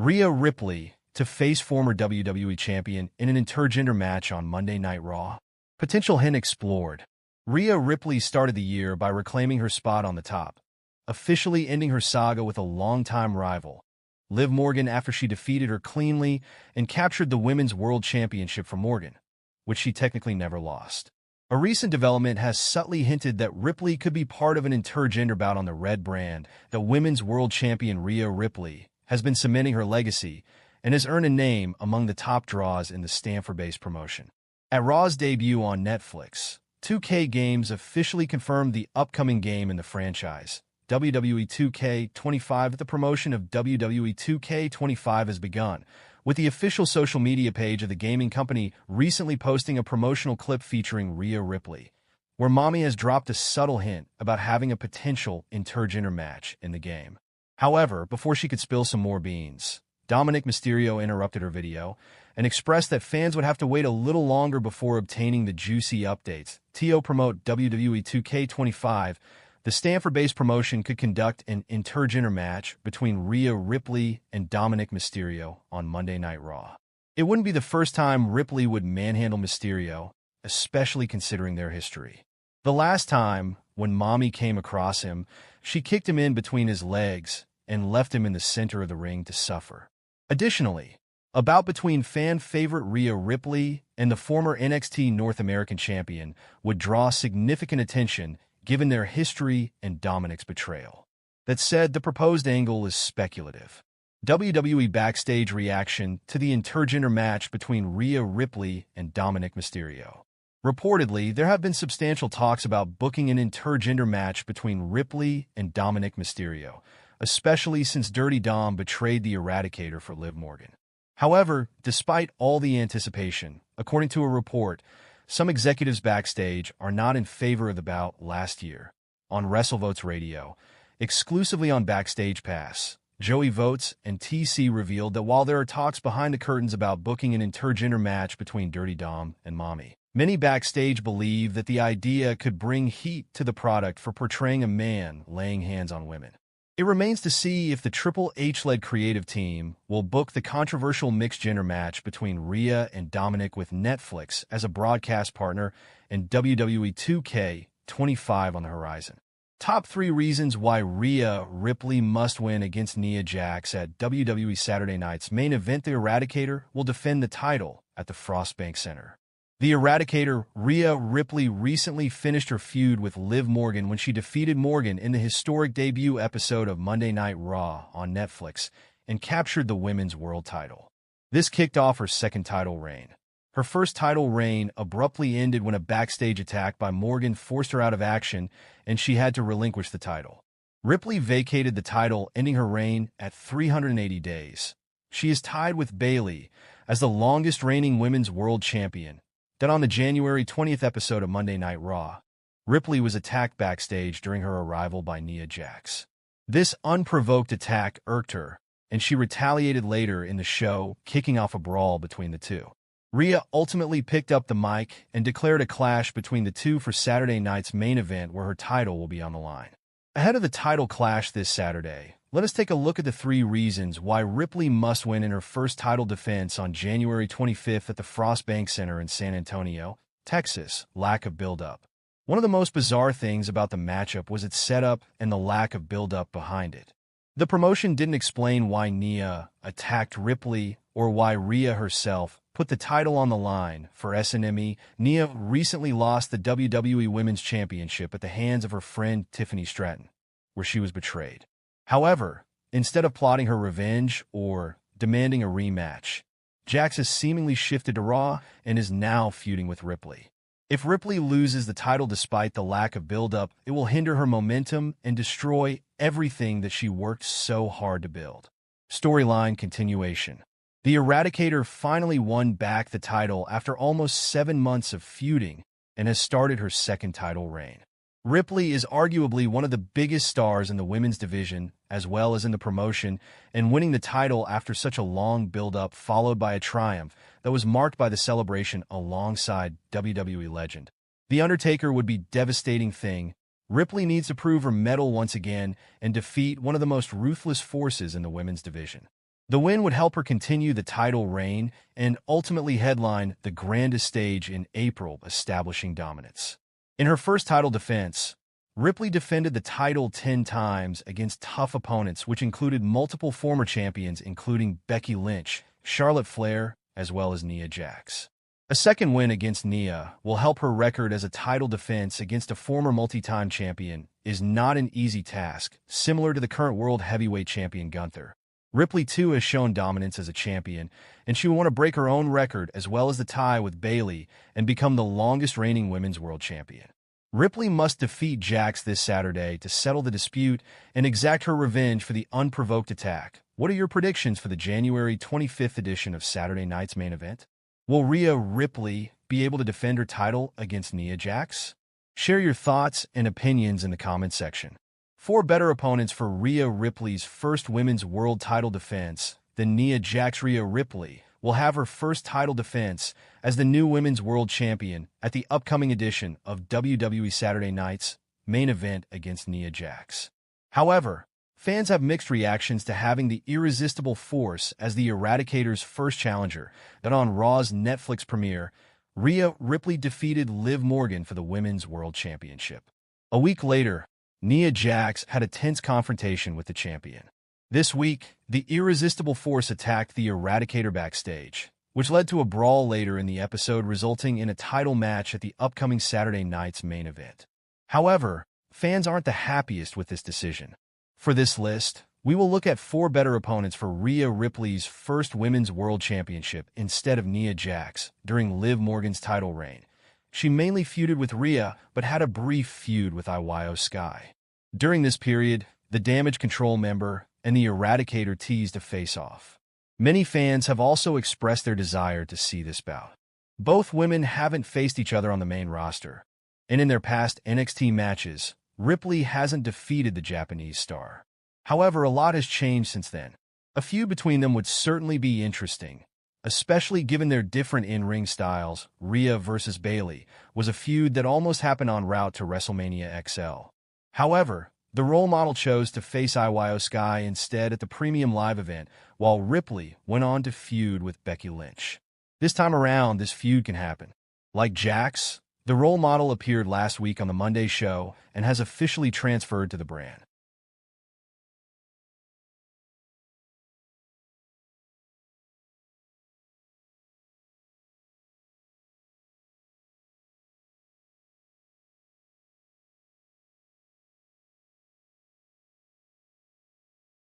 Rhea Ripley to face former WWE champion in an intergender match on Monday Night Raw. Potential hint explored. Rhea Ripley started the year by reclaiming her spot on the top, officially ending her saga with a longtime rival, Liv Morgan, after she defeated her cleanly and captured the Women's World Championship from Morgan, which she technically never lost. A recent development has subtly hinted that Ripley could be part of an intergender bout on the Red brand. The Women's World Champion Rhea Ripley has been cementing her legacy and has earned a name among the top draws in the Stanford-based promotion. At Raw's debut on Netflix, 2K Games officially confirmed the upcoming game in the franchise, WWE 2K25. The promotion of WWE 2K25 has begun, with the official social media page of the gaming company recently posting a promotional clip featuring Rhea Ripley, where Mommy has dropped a subtle hint about having a potential intergender match in the game. However, before she could spill some more beans, Dominik Mysterio interrupted her video and expressed that fans would have to wait a little longer before obtaining the juicy updates. To promote WWE 2K25, the Stanford-based promotion could conduct an intergender match between Rhea Ripley and Dominik Mysterio on Monday Night Raw. It wouldn't be the first time Ripley would manhandle Mysterio, especially considering their history. The last time, when Mommy came across him, she kicked him in between his legs and left him in the center of the ring to suffer. Additionally, a bout between fan-favorite Rhea Ripley and the former NXT North American champion would draw significant attention given their history and Dominik's betrayal. That said, the proposed angle is speculative. WWE backstage reaction to the intergender match between Rhea Ripley and Dominik Mysterio. Reportedly, there have been substantial talks about booking an intergender match between Ripley and Dominik Mysterio, especially since Dirty Dom betrayed the Eradicator for Liv Morgan. However, despite all the anticipation, according to a report, some executives backstage are not in favor of the bout. Last year, on WrestleVotes Radio, exclusively on Backstage Pass, Joey Votes and TC revealed that while there are talks behind the curtains about booking an intergender match between Dirty Dom and Mommy, many backstage believe that the idea could bring heat to the product for portraying a man laying hands on women. It remains to see if the Triple H-led creative team will book the controversial mixed-gender match between Rhea and Dominik with Netflix as a broadcast partner and WWE 2K25 on the horizon. Top 3 reasons why Rhea Ripley must win against Nia Jax at WWE Saturday Night's main event. The Eradicator will defend the title at the Frostbank Center. The Eradicator, Rhea Ripley, recently finished her feud with Liv Morgan when she defeated Morgan in the historic debut episode of Monday Night Raw on Netflix and captured the Women's World title. This kicked off her second title reign. Her first title reign abruptly ended when a backstage attack by Morgan forced her out of action and she had to relinquish the title. Ripley vacated the title, ending her reign at 380 days. She is tied with Bayley as the longest reigning Women's World Champion. That on the January 20th episode of Monday Night Raw, Ripley was attacked backstage during her arrival by Nia Jax. This unprovoked attack irked her, and she retaliated later in the show, kicking off a brawl between the two. Rhea ultimately picked up the mic and declared a clash between the two for Saturday night's main event where her title will be on the line. Ahead of the title clash this Saturday, let us take a look at the 3 reasons why Ripley must win in her first title defense on January 25th at the Frostbank Center in San Antonio, Texas. Lack of build-up. One of the most bizarre things about the matchup was its setup and the lack of build-up behind it. The promotion didn't explain why Nia attacked Ripley or why Rhea herself put the title on the line for SNME. Nia recently lost the WWE Women's Championship at the hands of her friend Tiffany Stratton, where she was betrayed. However, instead of plotting her revenge or demanding a rematch, Jax has seemingly shifted to Raw and is now feuding with Ripley. If Ripley loses the title despite the lack of build-up, it will hinder her momentum and destroy everything that she worked so hard to build. Storyline continuation. The Eradicator finally won back the title after almost 7 months of feuding and has started her second title reign. Ripley is arguably one of the biggest stars in the women's division, as well as in the promotion, and winning the title after such a long build-up followed by a triumph that was marked by the celebration alongside WWE legend. The Undertaker would be a devastating thing. Ripley needs to prove her mettle once again and defeat one of the most ruthless forces in the women's division. The win would help her continue the title reign and ultimately headline the grandest stage in April, establishing dominance. In her first title defense, Ripley defended the title 10 times against tough opponents, which included multiple former champions including Becky Lynch, Charlotte Flair, as well as Nia Jax. A second win against Nia will help her record as a title defense against a former multi-time champion is not an easy task, similar to the current world heavyweight champion Gunther. Ripley, too, has shown dominance as a champion, and she will want to break her own record as well as the tie with Bayley and become the longest reigning women's world champion. Ripley must defeat Jax this Saturday to settle the dispute and exact her revenge for the unprovoked attack. What are your predictions for the January 25th edition of Saturday night's main event? Will Rhea Ripley be able to defend her title against Nia Jax? Share your thoughts and opinions in the comments section. 4 better opponents for Rhea Ripley's first women's world title defense than Nia Jax. Rhea Ripley will have her first title defense as the new women's world champion at the upcoming edition of WWE Saturday Night's main event against Nia Jax. However, fans have mixed reactions to having the irresistible force as the Eradicator's first challenger. That on Raw's Netflix premiere, Rhea Ripley defeated Liv Morgan for the Women's World Championship. A week later, Nia Jax had a tense confrontation with the champion. This week, the irresistible force attacked the Eradicator backstage, which led to a brawl later in the episode, resulting in a title match at the upcoming Saturday night's main event. However, fans aren't the happiest with this decision. For this list, we will look at 4 better opponents for Rhea Ripley's first women's world championship instead of Nia Jax during Liv Morgan's title reign. She mainly feuded with Rhea, but had a brief feud with Io Sky. During this period, the Damage Control member and the Eradicator teased a face-off. Many fans have also expressed their desire to see this bout. Both women haven't faced each other on the main roster, and in their past NXT matches, Ripley hasn't defeated the Japanese star. However, a lot has changed since then. A feud between them would certainly be interesting, especially given their different in-ring styles. Rhea versus Bayley was a feud that almost happened en route to WrestleMania XL. However, the role model chose to face Io Sky instead at the Premium Live event, while Ripley went on to feud with Becky Lynch. This time around, this feud can happen. Like Jax, the role model appeared last week on the Monday show and has officially transferred to the brand.